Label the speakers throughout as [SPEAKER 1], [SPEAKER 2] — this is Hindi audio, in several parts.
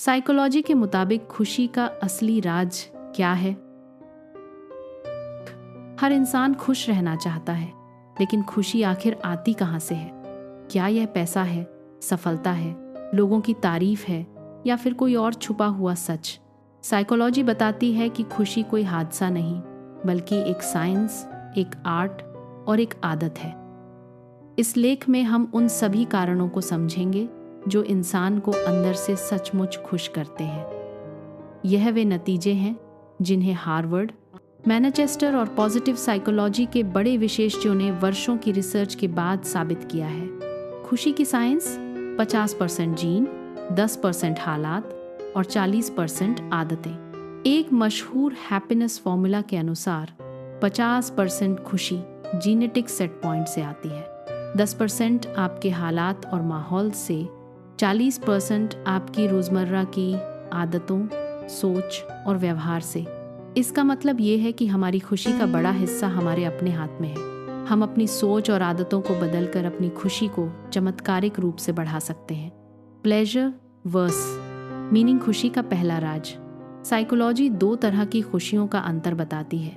[SPEAKER 1] साइकोलॉजी के मुताबिक खुशी का असली राज क्या है? हर इंसान खुश रहना चाहता है, लेकिन खुशी आखिर आती कहाँ से है? क्या यह पैसा है, सफलता है, लोगों की तारीफ है, या फिर कोई और छुपा हुआ सच? साइकोलॉजी बताती है कि खुशी कोई हादसा नहीं, बल्कि एक साइंस, एक आर्ट और एक आदत है। इस लेख में हम उन सभी कारणों को समझेंगे जो इंसान को अंदर से सचमुच खुश करते हैं। यह वे नतीजे हैं जिन्हें हार्वर्ड, मैनचेस्टर और पॉजिटिव साइकोलॉजी के बड़े विशेषज्ञों ने वर्षों की रिसर्च के बाद साबित किया है। खुशी की साइंस 50% जीन, 10% हालात और 40% आदतें। एक मशहूर हैप्पीनेस फॉर्मूला के अनुसार 50% खुशी जीनेटिक सेट पॉइंट से आती है, 10% आपके हालात और माहौल से, 40% आपकी रोज़मर्रा की आदतों, सोच और व्यवहार से। इसका मतलब ये है कि हमारी खुशी का बड़ा हिस्सा हमारे अपने हाथ में है। हम अपनी सोच और आदतों को बदलकर अपनी खुशी को चमत्कारिक रूप से बढ़ा सकते हैं। प्लेजर वर्स मीनिंग खुशी का पहला राज। साइकोलॉजी 2 तरह की खुशियों का अंतर बताती है।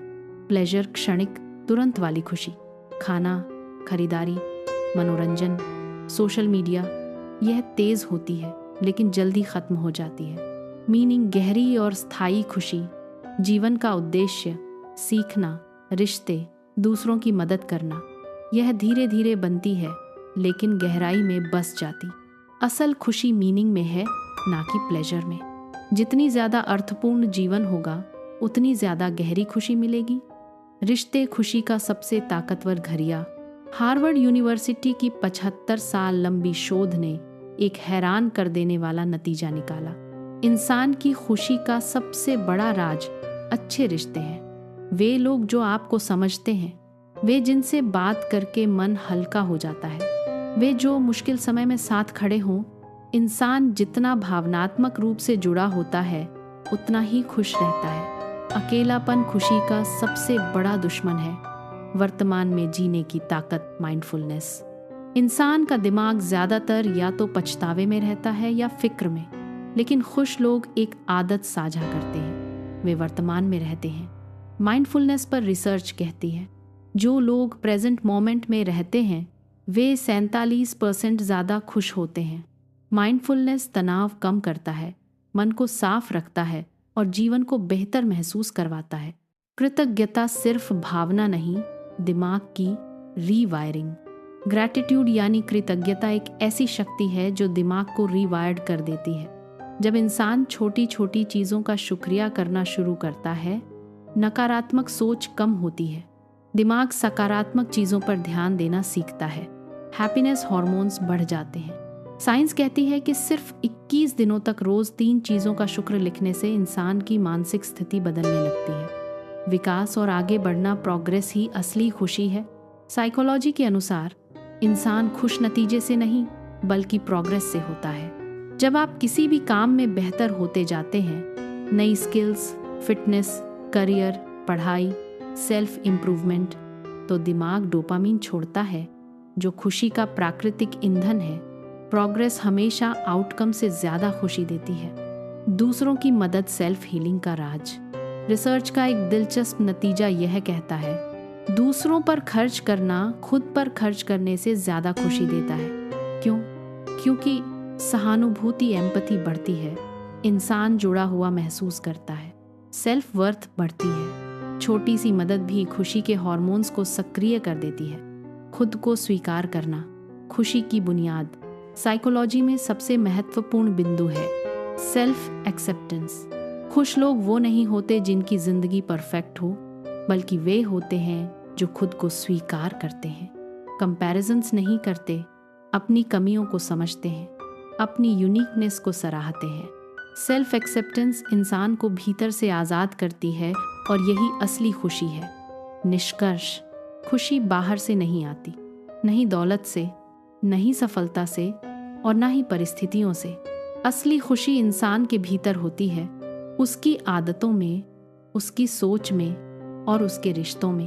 [SPEAKER 1] प्लेजर क्षणिक, तुरंत वाली खुशी, खाना, खरीदारी, मनोरंजन, सोशल मीडिया, यह तेज होती है लेकिन जल्दी खत्म हो जाती है। मीनिंग गहरी और स्थायी खुशी, जीवन का उद्देश्य, सीखना, रिश्ते, दूसरों की मदद करना, यह धीरे धीरे बनती है लेकिन गहराई में बस जाती। असल खुशी मीनिंग में है, ना कि प्लेजर में। जितनी ज़्यादा अर्थपूर्ण जीवन होगा, उतनी ज़्यादा गहरी खुशी मिलेगी। रिश्ते खुशी का सबसे ताकतवर घरिया। हार्वर्ड यूनिवर्सिटी की 75 साल लंबी शोध ने एक हैरान कर देने वाला नतीजा निकाला। इंसान की खुशी का सबसे बड़ा राज अच्छे रिश्ते हैं। वे लोग जो आपको समझते हैं, वे जिनसे बात करके मन हल्का हो जाता है, वे जो मुश्किल समय में साथ खड़े हों। इंसान जितना भावनात्मक रूप से जुड़ा होता है, उतना ही खुश रहता है। अकेलापन खुशी का सबसे बड़ा दुश्मन है। वर्तमान में जीने की ताकत माइंडफुलनेस। इंसान का दिमाग ज़्यादातर या तो पछतावे में रहता है या फिक्र में, लेकिन खुश लोग एक आदत साझा करते हैं, वे वर्तमान में रहते हैं। माइंडफुलनेस पर रिसर्च कहती है, जो लोग प्रेजेंट मोमेंट में रहते हैं, वे 47% ज़्यादा खुश होते हैं। माइंडफुलनेस तनाव कम करता है, मन को साफ रखता है और जीवन को बेहतर महसूस करवाता है। कृतज्ञता सिर्फ भावना नहीं, दिमाग की रीवायरिंग। ग्रैटिट्यूड यानी कृतज्ञता एक ऐसी शक्ति है जो दिमाग को रीवायर्ड कर देती है। जब इंसान छोटी छोटी चीज़ों का शुक्रिया करना शुरू करता है, नकारात्मक सोच कम होती है, दिमाग सकारात्मक चीज़ों पर ध्यान देना सीखता है, हैप्पीनेस हार्मोन्स बढ़ जाते हैं। साइंस कहती है कि सिर्फ 21 दिनों तक रोज़ 3 चीज़ों का शुक्र लिखने से इंसान की मानसिक स्थिति बदलने लगती है। विकास और आगे बढ़ना, प्रोग्रेस ही असली खुशी है। साइकोलॉजी के अनुसार इंसान खुश नतीजे से नहीं, बल्कि प्रोग्रेस से होता है। जब आप किसी भी काम में बेहतर होते जाते हैं, नई स्किल्स, फिटनेस, करियर, पढ़ाई, सेल्फ इम्प्रूवमेंट, तो दिमाग डोपामीन छोड़ता है, जो खुशी का प्राकृतिक ईंधन है। प्रोग्रेस हमेशा आउटकम से ज़्यादा खुशी देती है। दूसरों की मदद सेल्फ हीलिंग का राज। रिसर्च का एक दिलचस्प नतीजा यह कहता है, दूसरों पर खर्च करना खुद पर खर्च करने से ज़्यादा खुशी देता है। क्यों? क्योंकि सहानुभूति, एम्पैथी बढ़ती है, इंसान जुड़ा हुआ महसूस करता है, सेल्फ वर्थ बढ़ती है। छोटी सी मदद भी खुशी के हार्मोन्स को सक्रिय कर देती है। खुद को स्वीकार करना खुशी की बुनियाद। साइकोलॉजी में सबसे महत्वपूर्ण बिंदु है सेल्फ एक्सेप्टेंस। खुश लोग वो नहीं होते जिनकी जिंदगी परफेक्ट हो, बल्कि वे होते हैं जो खुद को स्वीकार करते हैं, कंपैरिजन्स नहीं करते, अपनी कमियों को समझते हैं, अपनी यूनिकनेस को सराहते हैं। सेल्फ एक्सेप्टेंस इंसान को भीतर से आज़ाद करती है और यही असली खुशी है। निष्कर्ष, खुशी बाहर से नहीं आती, नहीं दौलत से, नहीं सफलता से और ना ही परिस्थितियों से। असली खुशी इंसान के भीतर होती है, उसकी आदतों में, उसकी सोच में और उसके रिश्तों में।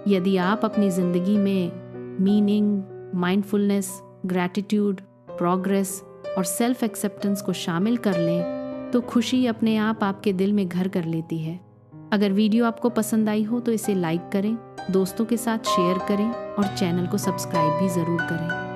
[SPEAKER 1] यदि आप अपनी ज़िंदगी में मीनिंग, माइंडफुलनेस, ग्रैटिट्यूड, प्रोग्रेस और सेल्फ एक्सेप्टेंस को शामिल कर लें, तो खुशी अपने आप आपके दिल में घर कर लेती है। अगर वीडियो आपको पसंद आई हो तो इसे लाइक करें, दोस्तों के साथ शेयर करें और चैनल को सब्सक्राइब भी ज़रूर करें।